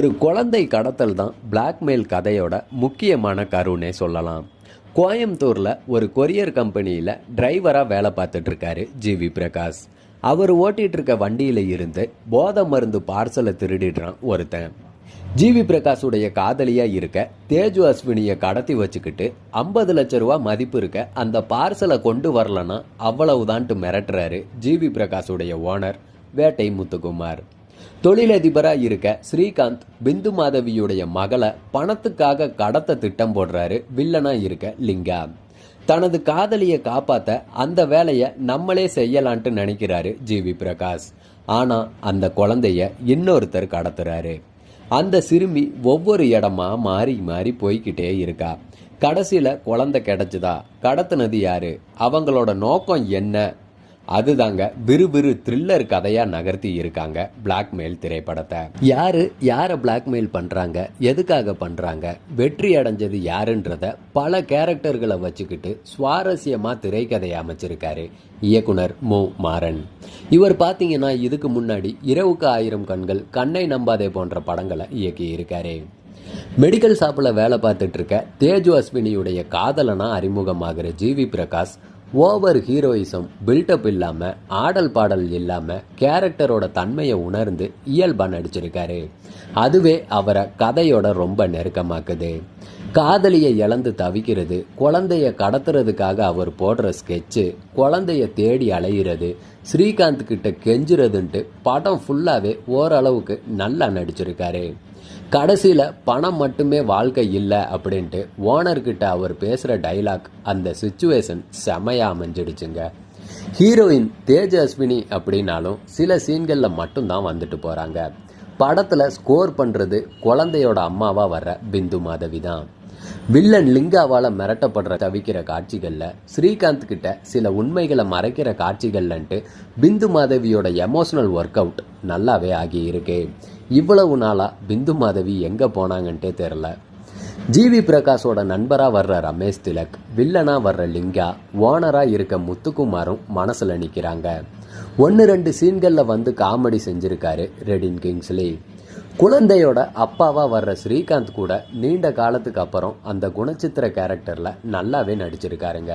ஒரு குழந்தை கடத்தல் தான் பிளாக்மெயில் கதையோட முக்கியமான கருன்னே சொல்லலாம். கோயம்புத்தூரில் ஒரு கொரியர் கம்பெனியில் டிரைவராக வேலை பார்த்துட்ருக்காரு ஜிவி பிரகாஷ். அவர் ஓட்டிகிட்டு இருக்க வண்டியில் இருந்து போதை மருந்து பார்சலை திருடிடுறான் ஒருத்தன். ஜிவி பிரகாஷுடைய காதலியாக இருக்க தேஜு அஸ்வினியை கடத்தி வச்சுக்கிட்டு 50 லட்ச ரூபா மதிப்பு இருக்க அந்த பார்சலை கொண்டு வரலன்னா அவ்வளவுதான்ட்டு மிரட்டுறாரு ஜிவி பிரகாஷுடைய ஓனர் வேட்டை முத்துக்குமார். தொழிலதிபராக இருக்க ஸ்ரீகாந்த் பிந்து மாதவியுடைய மகளை பணத்துக்காக கடத்த திட்டம் போடுறாரு வில்லனாக இருக்க லிங்கா. தனது காதலியை காப்பாற்ற அந்த வேலையை நம்மளே செய்யலான்ட்டு நினைக்கிறாரு ஜிவி பிரகாஷ். ஆனால் அந்த குழந்தைய இன்னொருத்தர் கடத்துறாரு. அந்த சிறுமி ஒவ்வொரு இடமா மாறி மாறி போய்கிட்டே இருக்கா. கடைசியில் குழந்தை கிடைச்சதா, கடத்துனது யாரு, அவங்களோட நோக்கம் என்ன, அதுதாங்க விறுவிறு த்ரில்லர் கதையாக நகர்த்தி இருக்காங்க பிளாக்மெயில் திரைப்படத்தை. யாரை பிளாக்மெயில் பண்ணுறாங்க, எதுக்காக பண்ணுறாங்க, வெற்றி அடைஞ்சது யாருன்றத பல கேரக்டர்களை வச்சுக்கிட்டு சுவாரஸ்யமாக திரைக்கதையை அமைச்சிருக்காரு இயக்குனர் மு. மாறன். இவர் பார்த்தீங்கன்னா இதுக்கு முன்னாடி இரவுக்கு 1000 கண்கள், கண்ணை நம்பாதே போன்ற படங்களை இயக்கி இருக்காரு. மெடிக்கல் ஷாப்பில் வேலை பார்த்துட்டு இருக்க தேஜு அஸ்வினியுடைய காதலனா அறிமுகமாகிற GV Prakash over heroism buildup இல்லாமல், ஆடல் பாடல் இல்லாமல் கேரக்டரோட தன்மையை உணர்ந்து இயல்பாக நடிச்சிருக்காரு. அதுவே அவரை கதையோட ரொம்ப நெருக்கமாக்குது. காதலியை இழந்து தவிக்கிறது, குழந்தைய கடத்துறதுக்காக அவர் போடுற ஸ்கெட்சு, குழந்தைய தேடி அலையிறது, ஸ்ரீகாந்த் கிட்ட கெஞ்சுறதுன்ட்டு படம் ஃபுல்லாகவே ஓரளவுக்கு நல்லா நடிச்சிருக்காரு. கடைசியில் பணம் மட்டுமே வாழ்க்கை இல்லை அப்படின்ட்டு ஓனர்கிட்ட அவர் பேசுகிற டைலாக், அந்த சிச்சுவேஷன் செமையாக அமைஞ்சிடுச்சுங்க. ஹீரோயின் தேஜ அஸ்வினி அப்படின்னாலும் சில சீன்களில் மட்டும்தான் வந்துட்டு போகிறாங்க. படத்தில் ஸ்கோர் பண்ணுறது குழந்தையோட அம்மாவாக வர்ற பிந்து மாதவி தான். வில்லன் லிங்காவால் மிரட்டப்படுற தவிக்கிற காட்சிகளில், ஸ்ரீகாந்த் கிட்ட சில உண்மைகளை மறைக்கிற காட்சிகள்லன்ட்டு பிந்து மாதவியோட எமோஷனல் ஒர்க் அவுட் நல்லாவே ஆகியிருக்கு. இவ்வளவு நாளாக பிந்து மாதவி எங்கே போனாங்கன்ட்டே தெரில. ஜிவி பிரகாஷோட நண்பராக வர்ற ரமேஷ் திலக், வில்லனாக வர்ற லிங்கா, ஓனராக இருக்க முத்துக்குமாரும் மனசில் நிற்கிறாங்க. 1-2 சீன்களில் வந்து காமெடி செஞ்சுருக்காரு ரெடின் கிங்ஸ்லி. குழந்தையோட அப்பாவாக வர்ற ஸ்ரீகாந்த் கூட நீண்ட காலத்துக்கு அப்புறம் அந்த குணச்சித்திர கேரக்டரில் நல்லாவே நடிச்சிருக்காருங்க.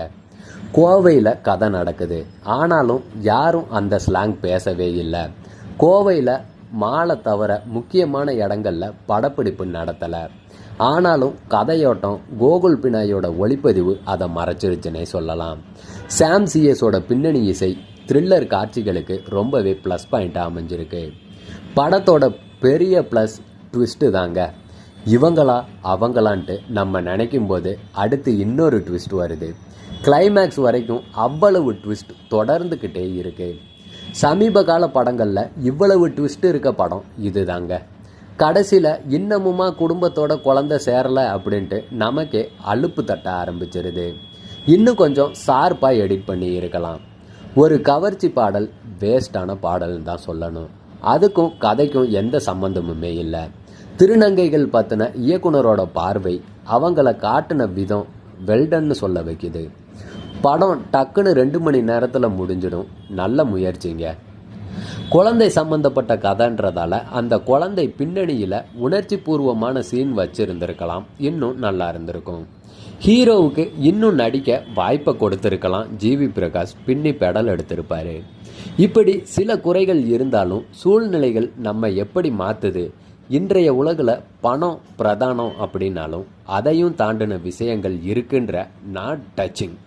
கோவையில் கதை நடக்குது, ஆனாலும் யாரும் அந்த ஸ்லாங் பேசவே இல்லை. கோவையில் மாலை தவிர முக்கியமான இடங்களில் படப்பிடிப்பு நடத்தலை. ஆனாலும் கதையோட்டம் கோகுல் பினாயோட ஒளிப்பதிவு அதை மறைச்சிருச்சுன்னே சொல்லலாம். சாம் சிஎஸோட பின்னணி இசை த்ரில்லர் காட்சிகளுக்கு ரொம்பவே ப்ளஸ் பாயிண்ட்டாக அமைஞ்சிருக்கு. படத்தோட பெரிய ப்ளஸ் ட்விஸ்ட்டு தாங்க. இவங்களா அவங்களான்ட்டு நம்ம நினைக்கும் போது அடுத்து இன்னொரு ட்விஸ்ட் வருது. கிளைமேக்ஸ் வரைக்கும் அவ்வளவு ட்விஸ்ட் தொடர்ந்துக்கிட்டே இருக்குது. சமீப கால படங்களில் இவ்வளவு ட்விஸ்ட் இருக்க படம் இது தாங்க. கடைசியில் இன்னமுமா குடும்பத்தோட குழந்தை சேரலை அப்படின்ட்டு நமக்கே அலுப்பு தட்ட ஆரம்பிச்சிருது. இன்னும் கொஞ்சம் ஷார்ப்பாக எடிட் பண்ணி இருக்கலாம். ஒரு கவர்ச்சி பாடல் வேஸ்டான பாடல்னு தான் சொல்லணும். அதுக்கும் கதைக்கும் எந்த சம்மந்தமுமே இல்லை. திருநங்கைகள் பற்றின இயக்குனரோட பார்வை, அவங்கள காட்டின விதம் வெல்டன்னு சொல்ல வைக்குது. படம் டக்குன்னு 2 மணி நேரத்தில் முடிஞ்சிடும். நல்ல முயற்சிங்க. குழந்தை சம்பந்தப்பட்ட கதைன்றதால அந்த குழந்தை பின்னணியில் உணர்ச்சி பூர்வமான சீன் வச்சுருந்துருக்கலாம், இன்னும் நல்லா இருந்திருக்கும். ஹீரோவுக்கு இன்னும் நடிக்க வாய்ப்பை கொடுத்துருக்கலாம். ஜிவி பிரகாஷ் பின்னி பெடல் எடுத்திருப்பார். இப்படி சில குறைகள் இருந்தாலும் சூழ்நிலைகள் நம்ம எப்படி மாற்றுது. இன்றைய உலகில் பணம் பிரதானம் அப்படின்னாலும் அதையும் தாண்டின விஷயங்கள் இருக்குன்ற நாட் டச்சிங்.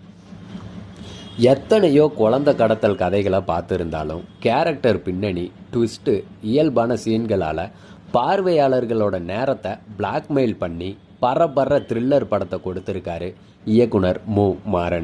எத்தனையோ குழந்தை கடத்தல் கதைகளை பார்த்துருந்தாலும் கேரக்டர் பின்னணி ட்விஸ்ட்டு, இயல்பான சீன்களால் பார்வையாளர்களோட நேரத்தை பிளாக்மெயில் பண்ணி பரபர த்ரில்லர் படத்தை கொடுத்துருக்காரு இயக்குனர் மு. மாறன்.